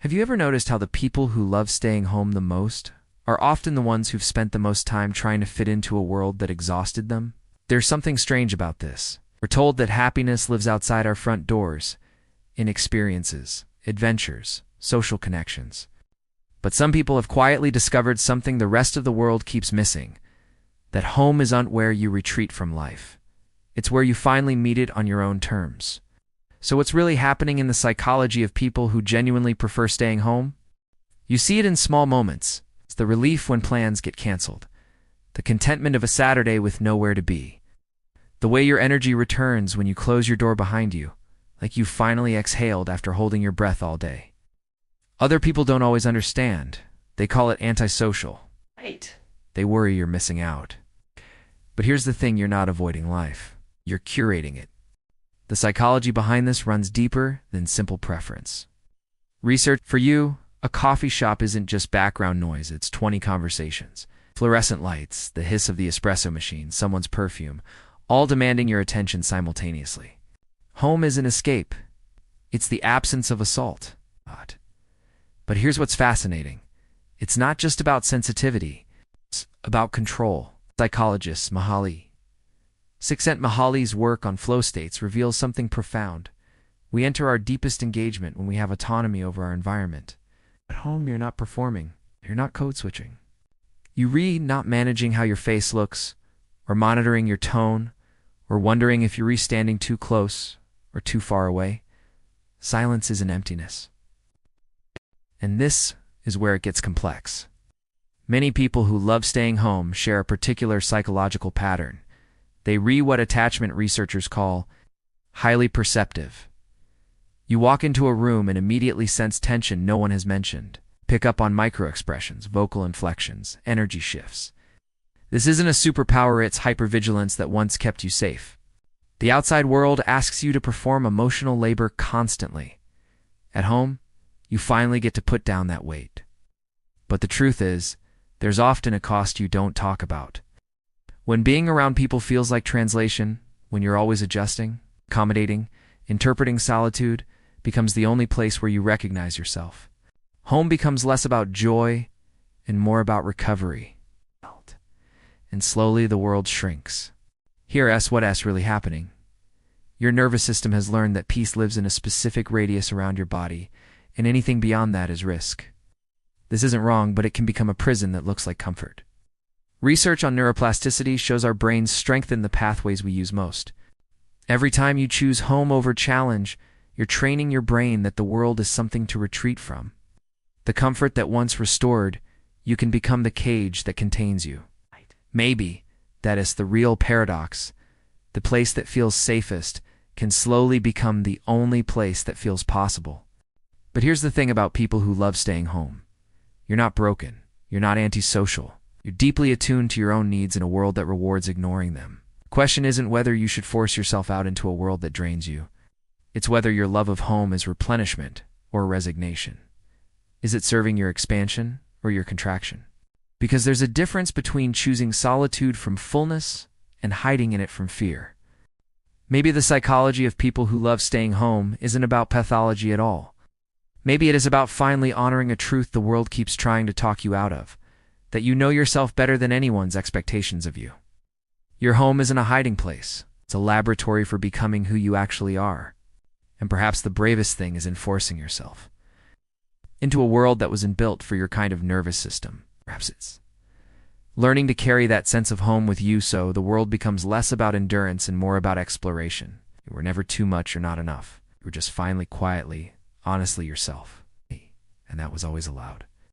Have you ever noticed how the people who love staying home the most are often the ones who've spent the most time trying to fit into a world that exhausted them? There's something strange about this. We're told that happiness lives outside our front doors, in experiences, adventures, social connections. But some people have quietly discovered something the rest of the world keeps missing, that home isn't where you retreat from life. It's where you finally meet it on your own terms. So what's really happening in the psychology of people who genuinely prefer staying home? You see it in small moments. It's the relief when plans get canceled, the contentment of a Saturday with nowhere to be, the way your energy returns when you close your door behind you, like you finally exhaled after holding your breath all day. Other people don't always understand. They call it antisocial. Right. They worry you're missing out. But here's the thing, you're not avoiding life. You're curating it. The psychology behind this runs deeper than simple preference. Research for you, a coffee shop isn't just background noise, it's 20 conversations. Fluorescent lights, the hiss of the espresso machine, someone's perfume, all demanding your attention simultaneously. Home is an escape. It's the absence of assault. But here's what's fascinating. It's not just about sensitivity. It's about control. Psychologist Mahali's work on flow states reveals something profound. We enter our deepest engagement when we have autonomy over our environment. At home, you're not performing. You're not code switching. You read not managing how your face looks, or monitoring your tone, or wondering if you're standing too close or too far away. Silence is an emptiness. And this is where it gets complex. Many people who love staying home share a particular psychological pattern. They what attachment researchers call highly perceptive. You walk into a room and immediately sense tension no one has mentioned. Pick up on microexpressions, vocal inflections, energy shifts. This isn't a superpower, it's hypervigilance that once kept you safe. The outside world asks you to perform emotional labor constantly. At home, you finally get to put down that weight. But the truth is, there's often a cost you don't talk about. When being around people feels like translation, when you're always adjusting, accommodating, interpreting solitude becomes the only place where you recognize yourself. Home becomes less about joy and more about recovery. And slowly the world shrinks. What's really happening? Your nervous system has learned that peace lives in a specific radius around your body, and anything beyond that is risk. This isn't wrong, but it can become a prison that looks like comfort. Research on neuroplasticity shows our brains strengthen the pathways we use most. Every time you choose home over challenge, you're training your brain that the world is something to retreat from. The comfort that once restored, you can become the cage that contains you. Maybe that is the real paradox. The place that feels safest can slowly become the only place that feels possible. But here's the thing about people who love staying home. You're not broken. You're not antisocial. You're deeply attuned to your own needs in a world that rewards ignoring them. The question isn't whether you should force yourself out into a world that drains you. It's whether your love of home is replenishment or resignation. Is it serving your expansion or your contraction? Because there's a difference between choosing solitude from fullness and hiding in it from fear. Maybe the psychology of people who love staying home isn't about pathology at all. Maybe it is about finally honoring a truth the world keeps trying to talk you out of, that you know yourself better than anyone's expectations of you. Your home isn't a hiding place. It's a laboratory for becoming who you actually are. And perhaps the bravest thing is enforcing yourself into a world that wasn't built for your kind of nervous system. Perhaps it's learning to carry that sense of home with you so the world becomes less about endurance and more about exploration. You were never too much or not enough. You were just finally, quietly, honestly yourself. And that was always allowed.